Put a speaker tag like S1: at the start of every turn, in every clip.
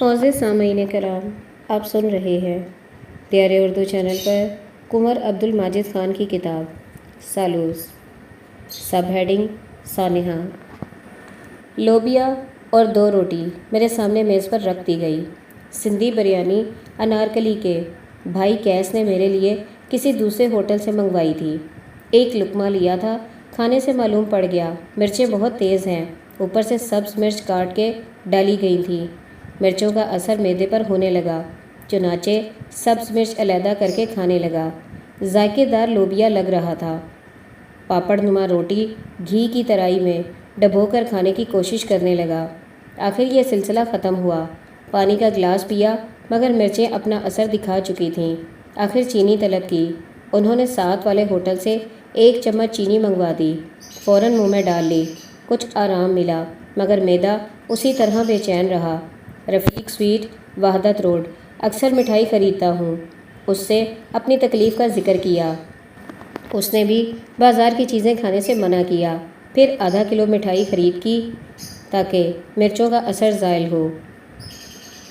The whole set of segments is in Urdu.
S1: معزز سامعین کرام، آپ سن رہے ہیں دیار اردو چینل پر کنور عبد الماجد خان کی کتاب سالوس، سب ہیڈنگ سانحہ۔ لوبیا اور 2 روٹی میرے سامنے میز پر رکھ دی گئی۔ سندھی بریانی انارکلی کے بھائی کیس نے میرے لیے کسی دوسرے ہوٹل سے منگوائی تھی۔ ایک لقمہ لیا تھا، کھانے سے معلوم پڑ گیا مرچیں بہت تیز ہیں، اوپر سے سبز مرچ کاٹ کے ڈالی گئی تھیں۔ مرچوں کا اثر معدے پر ہونے لگا، چنانچہ سبز مرچ علیحدہ کر کے کھانے لگا۔ ذائقے دار لوبیا لگ رہا تھا۔ پاپڑ نما روٹی گھی کی ترائی میں ڈبو کر کھانے کی کوشش کرنے لگا۔ آخر یہ سلسلہ ختم ہوا۔ پانی کا گلاس پیا مگر مرچیں اپنا اثر دکھا چکی تھیں۔ آخر چینی طلب کی۔ انہوں نے ساتھ والے ہوٹل سے 1 چمچ چینی منگوا دی۔ فوراً منہ میں ڈال لی۔ کچھ آرام ملا مگر معدہ اسی طرح بے چین رہا۔ رفیق سویٹ، وحدت روڈ۔ اکثر مٹھائی خریدتا ہوں۔ اس سے اپنی تکلیف کا ذکر کیا۔ اس نے بھی بازار کی چیزیں کھانے سے منع کیا۔ پھر ½ کلو مٹھائی خرید کی تاکہ مرچوں کا اثر زائل ہو۔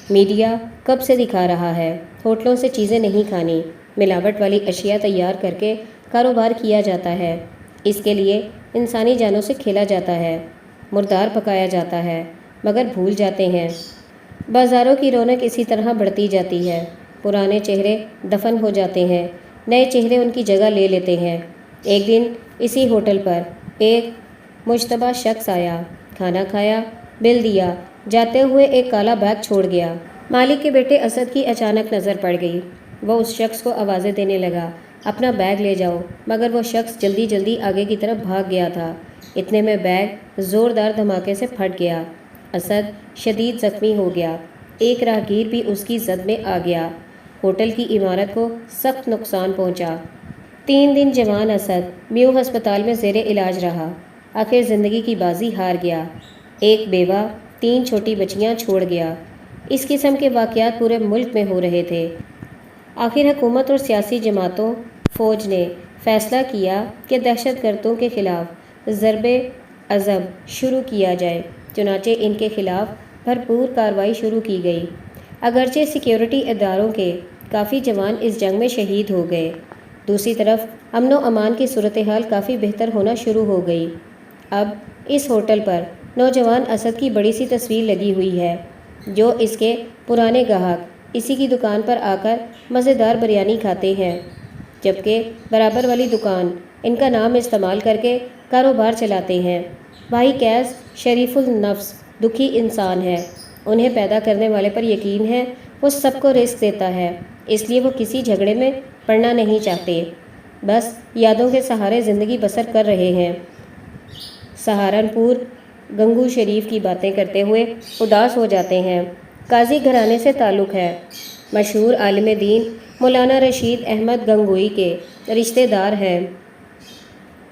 S1: میڈیا کب سے دکھا رہا ہے ہوٹلوں سے چیزیں نہیں کھانی، ملاوٹ والی اشیاء تیار کر کے کاروبار کیا جاتا ہے۔ اس کے لیے انسانی جانوں سے کھیلا جاتا ہے، مردار پکایا جاتا ہے، مگر بھول جاتے ہیں بازاروں کی رونق اسی طرح بڑھتی جاتی ہے۔ پرانے چہرے دفن ہو جاتے ہیں، نئے چہرے ان کی جگہ لے لیتے ہیں۔ ایک دن اسی ہوٹل پر ایک مشتبہ شخص آیا، کھانا کھایا، بل دیا، جاتے ہوئے ایک کالا بیگ چھوڑ گیا۔ مالک کے بیٹے اسد کی اچانک نظر پڑ گئی۔ وہ اس شخص کو آوازیں دینے لگا، اپنا بیگ لے جاؤ، مگر وہ شخص جلدی جلدی آگے کی طرف بھاگ گیا تھا۔ اتنے میں بیگ زوردار دھماکے سے پھٹ گیا۔ اسد شدید زخمی ہو گیا۔ ایک راہگیر بھی اس کی زد میں آ گیا۔ ہوٹل کی عمارت کو سخت نقصان پہنچا۔ 3 دن جوان اسد میو ہسپتال میں زیر علاج رہا۔ آخر زندگی کی بازی ہار گیا۔ ایک بیوہ، 3 چھوٹی بچیاں چھوڑ گیا۔ اس قسم کے واقعات پورے ملک میں ہو رہے تھے۔ آخر حکومت اور سیاسی جماعتوں، فوج نے فیصلہ کیا کہ دہشت گردوں کے خلاف ضرب عضب شروع کیا جائے۔ چنانچہ ان کے خلاف بھرپور کارروائی شروع کی گئی۔ اگرچہ سیکیورٹی اداروں کے کافی جوان اس جنگ میں شہید ہو گئے، دوسری طرف امن و امان کی صورتحال کافی بہتر ہونا شروع ہو گئی۔ اب اس ہوٹل پر نوجوان اسد کی بڑی سی تصویر لگی ہوئی ہے، جو اس کے پرانے گاہک اسی کی دکان پر آ کر مزیدار بریانی کھاتے ہیں، جبکہ برابر والی دکان ان کا نام استعمال کر کے کاروبار چلاتے ہیں۔ بھائی کیس شریف النفس دکھی انسان ہے۔ انہیں پیدا کرنے والے پر یقین ہے، وہ سب کو رزق دیتا ہے، اس لیے وہ کسی جھگڑے میں پڑنا نہیں چاہتے، بس یادوں کے سہارے زندگی بسر کر رہے ہیں۔ سہارنپور گنگو شریف کی باتیں کرتے ہوئے اداس ہو جاتے ہیں۔ قاضی گھرانے سے تعلق ہے۔ مشہور عالم دین مولانا رشید احمد گنگوئی کے رشتہ دار ہیں۔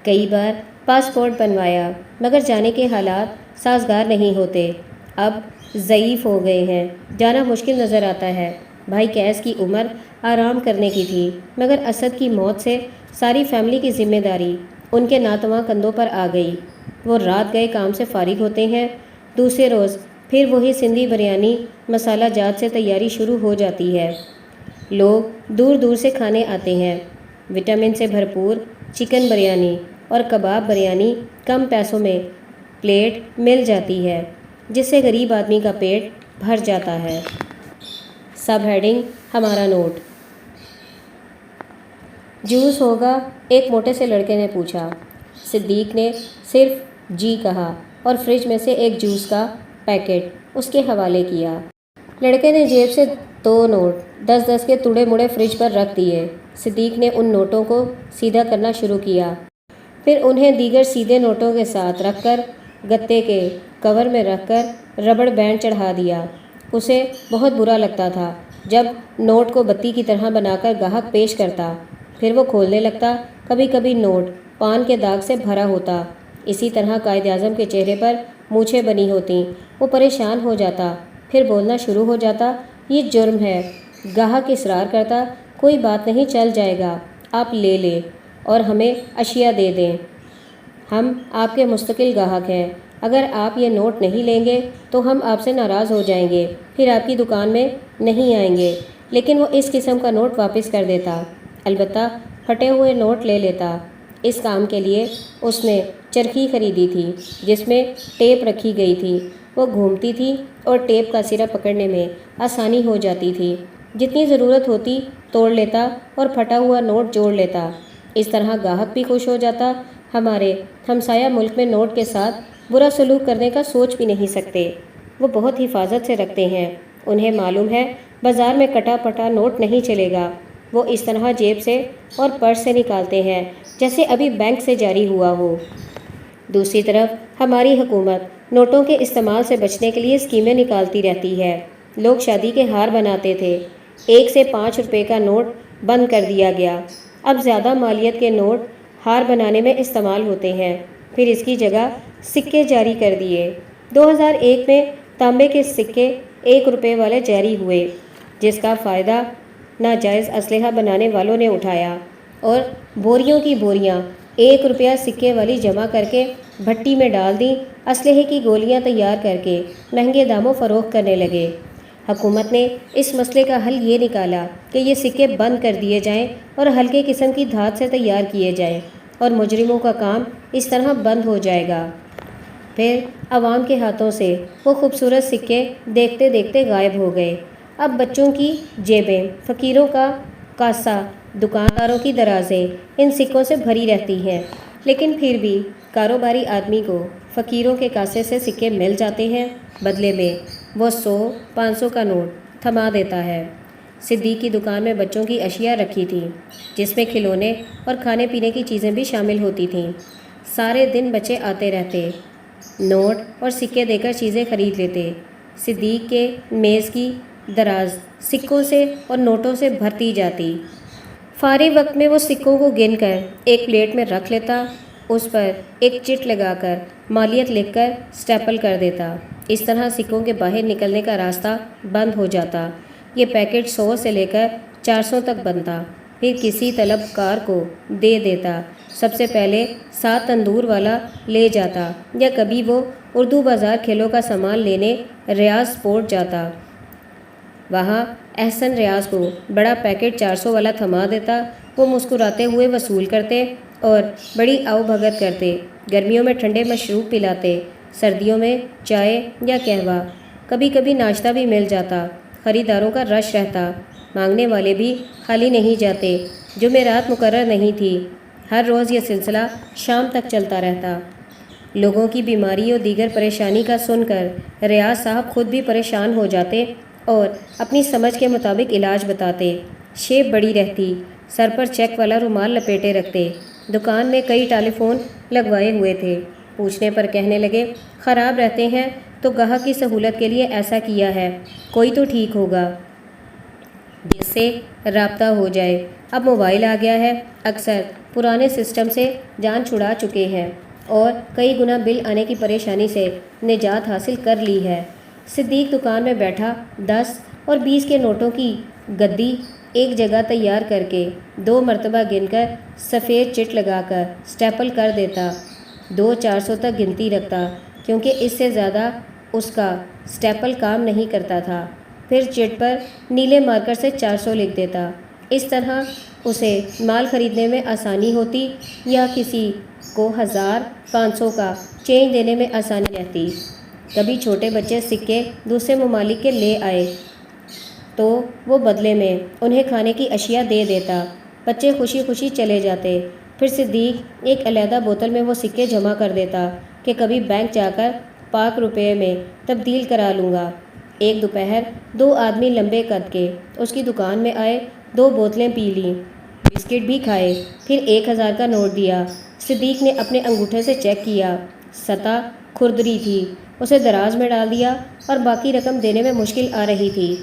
S1: کئی بار پاسپورٹ بنوایا مگر جانے کے حالات سازگار نہیں ہوتے۔ اب ضعیف ہو گئے ہیں، جانا مشکل نظر آتا ہے۔ بھائی کیس کی عمر آرام کرنے کی تھی، مگر اسد کی موت سے ساری فیملی کی ذمہ داری ان کے ناتواں کندھوں پر آ گئی۔ وہ رات گئے کام سے فارغ ہوتے ہیں، دوسرے روز پھر وہی سندھی بریانی مسالہ جات سے تیاری شروع ہو جاتی ہے۔ لوگ دور دور سے کھانے آتے ہیں۔ وٹامن سے بھرپور چکن بریانی اور کباب بریانی کم پیسوں میں پلیٹ مل جاتی ہے، جس سے غریب آدمی کا پیٹ بھر جاتا ہے۔ سب ہیڈنگ ہمارا نوٹ۔ جوس ہوگا؟ ایک موٹے سے لڑکے نے پوچھا۔ صدیق نے صرف جی کہا اور فریج میں سے ایک جوس کا پیکٹ اس کے حوالے کیا۔ لڑکے نے جیب سے 2 نوٹ 10-10 کے تڑے مڑے فریج پر رکھ دیے۔ صدیق نے ان نوٹوں کو سیدھا کرنا شروع کیا، پھر انہیں دیگر سیدھے نوٹوں کے ساتھ رکھ کر گتے کے کور میں رکھ کر ربڑ بینڈ چڑھا دیا۔ اسے بہت برا لگتا تھا جب نوٹ کو بتی کی طرح بنا کر گاہک پیش کرتا، پھر وہ کھولنے لگتا، کبھی کبھی نوٹ پان کے داغ سے بھرا ہوتا۔ اسی طرح قائد اعظم کے چہرے پر مونچھیں بنی ہوتیں۔ وہ پریشان ہو جاتا، پھر بولنا شروع ہو جاتا، یہ جرم ہے۔ گاہک اصرار کرتا، کوئی بات نہیں، چل جائے گا، آپ لے لیں اور ہمیں اشیاء دے دیں، ہم آپ کے مستقل گاہک ہیں، اگر آپ یہ نوٹ نہیں لیں گے تو ہم آپ سے ناراض ہو جائیں گے، پھر آپ کی دکان میں نہیں آئیں گے۔ لیکن وہ اس قسم کا نوٹ واپس کر دیتا، البتہ پھٹے ہوئے نوٹ لے لیتا۔ اس کام کے لیے اس نے چرخی خریدی تھی جس میں ٹیپ رکھی گئی تھی۔ وہ گھومتی تھی اور ٹیپ کا سرا پکڑنے میں آسانی ہو جاتی تھی۔ جتنی ضرورت ہوتی توڑ لیتا اور پھٹا ہوا نوٹ جوڑ لیتا۔ اس طرح گاہک بھی خوش ہو جاتا۔ ہمارے ہمسایہ ملک میں نوٹ کے ساتھ برا سلوک کرنے کا سوچ بھی نہیں سکتے۔ وہ بہت حفاظت سے رکھتے ہیں۔ انہیں معلوم ہے بازار میں کٹا پٹا نوٹ نہیں چلے گا۔ وہ اس طرح جیب سے اور پرس سے نکالتے ہیں جیسے ابھی بینک سے جاری ہوا ہو۔ دوسری طرف ہماری حکومت نوٹوں کے استعمال سے بچنے کے لیے اسکیمیں نکالتی رہتی ہے۔ لوگ شادی کے ہار بناتے تھے، 1 سے 5 روپے کا نوٹ بند کر دیا گیا۔ اب زیادہ مالیت کے نوٹ ہار بنانے میں استعمال ہوتے ہیں، پھر اس کی جگہ سکے جاری کر دیے۔ 2001 میں تانبے کے سکے 1 روپے والے جاری ہوئے، جس کا فائدہ ناجائز اسلحہ بنانے والوں نے اٹھایا اور بوریوں کی بوریاں 1 روپیہ سکے والی جمع کر کے بھٹی میں ڈال دیں، اسلحے کی گولیاں تیار کر کے مہنگے داموں فروخت کرنے لگے۔ حکومت نے اس مسئلے کا حل یہ نکالا کہ یہ سکے بند کر دیے جائیں اور ہلکے قسم کی دھات سے تیار کیے جائیں، اور مجرموں کا کام اس طرح بند ہو جائے گا۔ پھر عوام کے ہاتھوں سے وہ خوبصورت سکے دیکھتے دیکھتے غائب ہو گئے۔ اب بچوں کی جیبیں، فقیروں کا کاسہ، دکانداروں کی درازیں ان سکوں سے بھری رہتی ہیں، لیکن پھر بھی کاروباری آدمی کو فقیروں کے کاسے سے سکے مل جاتے ہیں۔ بدلے میں وہ 100، 500 کا نوٹ تھما دیتا ہے۔ صدیق کی دکان میں بچوں کی اشیاء رکھی تھیں، جس میں کھلونے اور کھانے پینے کی چیزیں بھی شامل ہوتی تھیں۔ سارے دن بچے آتے رہتے، نوٹ اور سکے دے کر چیزیں خرید لیتے۔ صدیق کے میز کی دراز سکوں سے اور نوٹوں سے بھرتی جاتی۔ فارغ وقت میں وہ سکوں کو گن کر ایک پلیٹ میں رکھ لیتا، اس پر ایک چٹ لگا کر مالیت لکھ کر سٹیپل کر دیتا۔ اس طرح سکوں کے باہر نکلنے کا راستہ بند ہو جاتا۔ یہ پیکٹ 100 سے لے کر 400 تک بنتا، پھر کسی طلبکار کو دے دیتا۔ سب سے پہلے 7 تندور والا لے جاتا، یا کبھی وہ اردو بازار کھیلوں کا سامان لینے ریاض سپورٹ جاتا۔ وہاں احسن ریاض کو بڑا پیکٹ 400 والا تھما دیتا۔ وہ مسکراتے ہوئے وصول کرتے اور بڑی آؤ بھگت کرتے۔ گرمیوں میں ٹھنڈے مشروب پلاتے، سردیوں میں چائے یا قہوہ، کبھی کبھی ناشتہ بھی مل جاتا۔ خریداروں کا رش رہتا، مانگنے والے بھی خالی نہیں جاتے۔ جمعرات مقرر نہیں تھی، ہر روز یہ سلسلہ شام تک چلتا رہتا۔ لوگوں کی بیماری اور دیگر پریشانی کا سن کر ریاض صاحب خود بھی پریشان ہو جاتے اور اپنی سمجھ کے مطابق علاج بتاتے۔ شیب بڑی رہتی، سر پر چیک والا رومال لپیٹے رکھتے۔ دکان میں کئی ٹیلی فون لگوائے ہوئے تھے۔ پوچھنے پر کہنے لگے، خراب رہتے ہیں تو گاہک کی سہولت کے لیے ایسا کیا ہے، کوئی تو ٹھیک ہوگا جس سے رابطہ ہو جائے۔ اب موبائل آ گیا ہے، اکثر پرانے سسٹم سے جان چھڑا چکے ہیں اور کئی گنا بل آنے کی پریشانی سے نجات حاصل کر لی ہے۔ صدیق دکان میں بیٹھا 10 اور 20 کے نوٹوں کی گدی ایک جگہ تیار کر کے 2 مرتبہ گن کر سفید چٹ لگا کر سٹیپل کر دیتا۔ 200-400 تک گنتی رکھتا، کیونکہ اس سے زیادہ اس کا سٹیپل کام نہیں کرتا تھا۔ پھر چٹ پر نیلے مارکر سے 400 لکھ دیتا۔ اس طرح اسے مال خریدنے میں آسانی ہوتی، یا کسی کو 1000-500 کا چینج دینے میں آسانی رہتی۔ کبھی چھوٹے بچے سکے دوسرے ممالک کے لے آئے تو وہ بدلے میں انہیں کھانے کی اشیاء دے دیتا۔ بچے خوشی خوشی چلے جاتے۔ پھر صدیق ایک علیحدہ بوتل میں وہ سکے جمع کر دیتا کہ کبھی بینک جا کر پاک روپے میں تبدیل کرا لوں گا۔ ایک دوپہر 2 آدمی لمبے قد کے اس کی دکان میں آئے، 2 بوتلیں پی لیں، بسکٹ بھی کھائے، پھر 1000 کا نوٹ دیا۔ صدیق نے اپنے انگوٹھے سے چیک کیا، سطح کھردری تھی، اسے دراز میں ڈال دیا اور باقی رقم دینے میں مشکل آ رہی تھی۔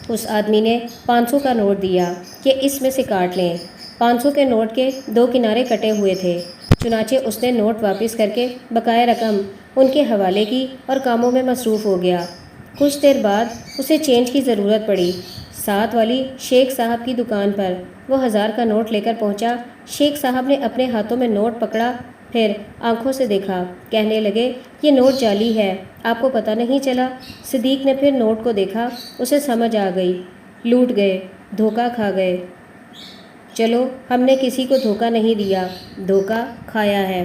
S1: اس آدمی نے 500 کا نوٹ دیا کہ اس میں سے کاٹ لیں۔ 500 کے نوٹ کے 2 کنارے کٹے ہوئے تھے، چنانچہ اس نے نوٹ واپس کر کے بقایا رقم ان کے حوالے کی اور کاموں میں مصروف ہو گیا۔ کچھ دیر بعد اسے چینج کی ضرورت پڑی۔ ساتھ والی شیخ صاحب کی دکان پر وہ 1000 کا نوٹ لے کر پہنچا۔ شیخ صاحب نے اپنے ہاتھوں میں نوٹ پکڑا پھر آنکھوں سے دیکھا، کہنے لگے یہ نوٹ جعلی ہے، آپ کو پتہ نہیں چلا؟ صدیق نے پھر نوٹ کو دیکھا، اسے سمجھ آ گئی، لوٹ گئے، دھوکہ کھا گئے۔ چلو ہم نے کسی کو دھوکہ نہیں دیا، دھوکہ کھایا ہے۔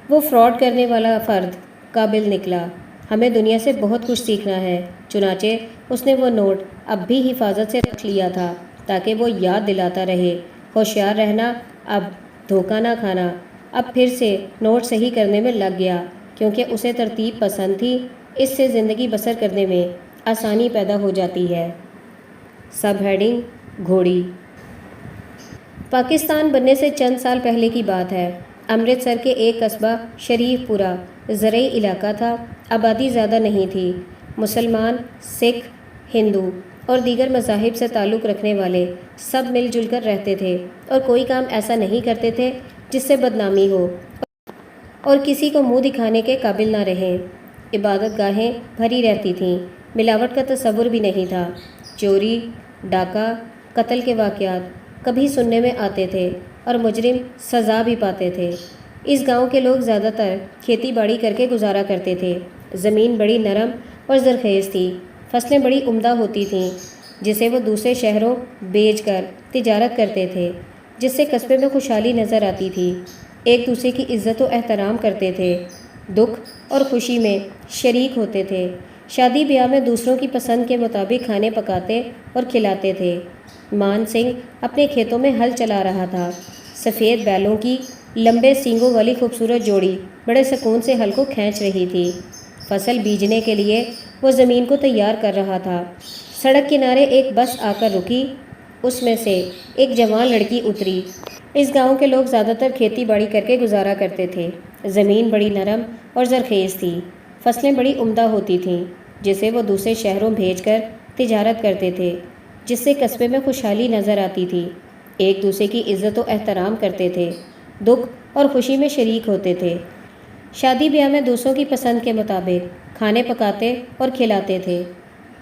S1: وہ فراڈ کرنے والا فرد قابل نکلا۔ ہمیں دنیا سے بہت کچھ سیکھنا ہے۔ چنانچہ اس نے وہ نوٹ اب بھی حفاظت سے رکھ لیا تھا تاکہ وہ یاد دلاتا رہے، ہوشیار رہنا، اب دھوکہ نہ کھانا۔ اب پھر سے نوٹ صحیح کرنے میں لگ گیا کیونکہ اسے ترتیب پسند تھی، اس سے زندگی بسر کرنے میں آسانی پیدا ہو جاتی ہے۔ سب ہیڈنگ گھوڑی۔ پاکستان بننے سے چند سال پہلے کی بات ہے۔ امرتسر کے ایک قصبہ شریف پورہ زرعی علاقہ تھا، آبادی زیادہ نہیں تھی۔ مسلمان، سکھ، ہندو اور دیگر مذاہب سے تعلق رکھنے والے سب مل جل کر رہتے تھے اور کوئی کام ایسا نہیں کرتے تھے جس سے بدنامی ہو اور کسی کو منہ دکھانے کے قابل نہ رہیں۔ عبادت گاہیں بھری رہتی تھیں، ملاوٹ کا تصور بھی نہیں تھا۔ چوری، ڈاکہ، قتل کے واقعات کبھی سننے میں آتے تھے اور مجرم سزا بھی پاتے تھے۔ اس گاؤں کے لوگ زیادہ تر کھیتی باڑی کر کے گزارا کرتے تھے۔ زمین بڑی نرم اور زرخیز تھی، فصلیں بڑی عمدہ ہوتی تھیں جسے وہ دوسرے شہروں بیچ کر تجارت کرتے تھے، جس سے قصبے میں خوشحالی نظر آتی تھی۔ ایک دوسرے کی عزت و احترام کرتے تھے، دکھ اور خوشی میں شریک ہوتے تھے۔ شادی بیاہ میں دوسروں کی پسند کے مطابق کھانے پکاتے اور کھلاتے تھے۔ مان سنگھ اپنے کھیتوں میں ہل چلا رہا تھا۔ سفید بیلوں کی لمبے سینگوں والی خوبصورت جوڑی بڑے سکون سے ہل کو کھینچ رہی تھی۔ فصل بیجنے کے لیے وہ زمین کو تیار کر رہا تھا۔ سڑک کنارے ایک بس آ کر رکی، اس میں سے ایک جوان لڑکی اتری۔ اس گاؤں کے لوگ زیادہ تر کھیتی باڑی کر کے گزارا کرتے تھے۔ زمین بڑی نرم اور زرخیز تھی، فصلیں بڑی عمدہ ہوتی تھیں جسے وہ دوسرے شہروں بھیج کر تجارت کرتے تھے، جس سے قصبے میں خوشحالی نظر آتی تھی۔ ایک دوسرے کی عزت و احترام کرتے تھے، دکھ اور خوشی میں شریک ہوتے تھے۔ شادی بیاہ میں دوسروں کی پسند کے مطابق کھانے پکاتے اور کھلاتے تھے۔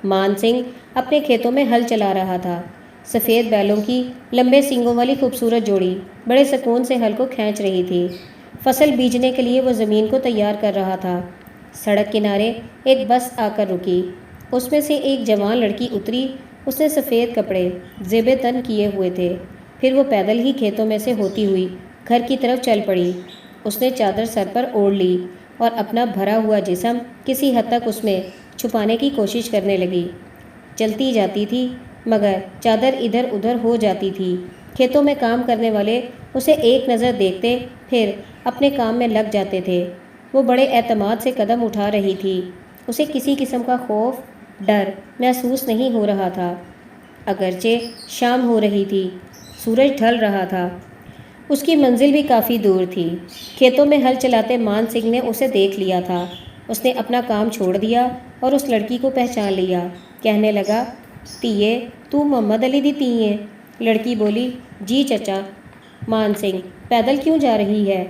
S1: مان سنگھ اپنے کھیتوں میں ہل چلا رہا تھا۔ سفید بیلوں کی لمبے سینگوں والی خوبصورت جوڑی بڑے سکون سے ہل کو کھینچ رہی تھی۔ فصل بیجنے کے لیے وہ زمین کو تیار کر رہا تھا۔ سڑک کنارے ایک بس آ کر رکی، اس میں سے ایک جوان لڑکی اتری۔ اس نے سفید کپڑے زیب تن کیے ہوئے تھے۔ پھر وہ پیدل ہی کھیتوں میں سے ہوتی ہوئی گھر کی طرف چل پڑی۔ اس نے چادر سر پر اوڑھ لی اور اپنا بھرا ہوا جسم کسی حد تک اس میں چھپانے کی کوشش کرنے لگی۔ چلتی جاتی تھی مگر چادر ادھر ادھر ہو جاتی تھی۔ کھیتوں میں کام کرنے والے اسے ایک نظر دیکھتے پھر اپنے کام میں لگ جاتے تھے۔ وہ بڑے اعتماد سے قدم اٹھا رہی تھی، اسے کسی قسم کا خوف، ڈر محسوس نہیں ہو رہا تھا۔ اگرچہ شام ہو رہی تھی، سورج ڈھل رہا تھا، اس کی منزل بھی کافی دور تھی۔ کھیتوں میں ہل چلاتے مان سنگھ نے اسے دیکھ لیا تھا۔ اس نے اپنا کام چھوڑ دیا اور اس لڑکی کو پہچان لیا، کہنے لگا، تیے تو محمد علی دی تی ہے؟ لڑکی بولی، جی چچا۔ مان سنگھ، پیدل کیوں جا رہی ہے؟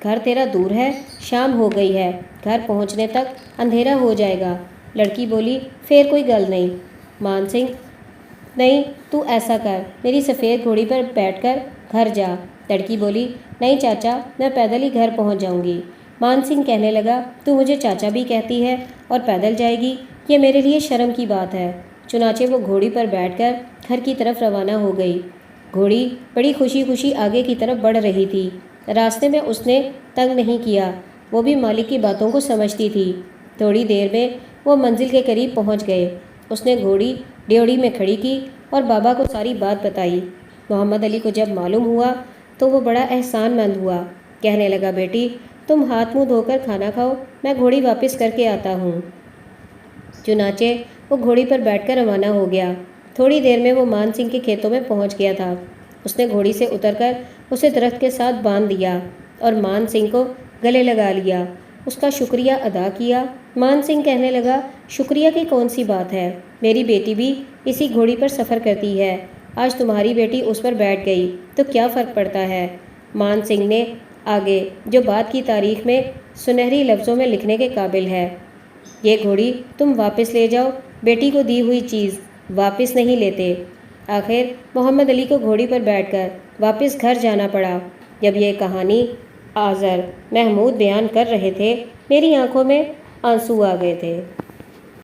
S1: گھر تیرا دور ہے، شام ہو گئی ہے، گھر پہنچنے تک اندھیرا ہو جائے گا۔ لڑکی بولی، پھر کوئی گل نہیں۔ مان سنگھ، نہیں تو ایسا کر، میری سفید گھوڑی پر بیٹھ کر گھر جا۔ لڑکی بولی، نہیں چاچا، میں پیدل ہی گھر پہنچ جاؤں گی۔ مان سنگھ کہنے لگا، تو مجھے چاچا بھی کہتی ہے اور پیدل جائے گی، یہ میرے لیے شرم کی بات ہے۔ چنانچہ وہ گھوڑی پر بیٹھ کر گھر کی طرف روانہ ہو گئی۔ گھوڑی بڑی خوشی خوشی آگے کی طرف بڑھ رہی تھی۔ راستے میں اس نے تنگ نہیں کیا، وہ بھی مالک کی باتوں کو سمجھتی تھی۔ تھوڑی دیر میں وہ منزل کے قریب پہنچ گئے۔ اس نے گھوڑی ڈیوڑی میں کھڑی کی اور بابا کو ساری بات بتائی۔ محمد علی کو جب معلوم ہوا تو وہ بڑا احسان مند ہوا، کہنے لگا، بیٹی تم ہاتھ منہ دھو کر کھانا کھاؤ، میں گھوڑی واپس کر کے آتا ہوں۔ چنانچہ وہ گھوڑی پر بیٹھ کر روانہ ہو گیا۔ تھوڑی دیر میں وہ مان سنگھ کے کھیتوں میں پہنچ گیا تھا۔ اس نے گھوڑی سے اتر کر اسے درخت کے ساتھ باندھ دیا اور مان سنگھ کو گلے لگا لیا، اس کا شکریہ ادا کیا۔ مان سنگھ کہنے لگا، شکریہ کی کون سی بات ہے، میری بیٹی بھی اسی گھوڑی پر سفر کرتی ہے، آج تمہاری بیٹی اس پر بیٹھ گئی تو کیا فرق پڑتا ہے۔ مان سنگھ نے آگے جو بات کی تاریخ میں سنہری لفظوں میں لکھنے کے قابل ہے، یہ گھوڑی تم واپس لے جاؤ، بیٹی کو دی ہوئی چیز واپس نہیں لیتے۔ آخر محمد علی کو گھوڑی پر بیٹھ کر واپس گھر جانا پڑا۔ جب یہ کہانی آذر محمود بیان کر رہے تھے، میری آنکھوں میں آنسو آ گئے تھے۔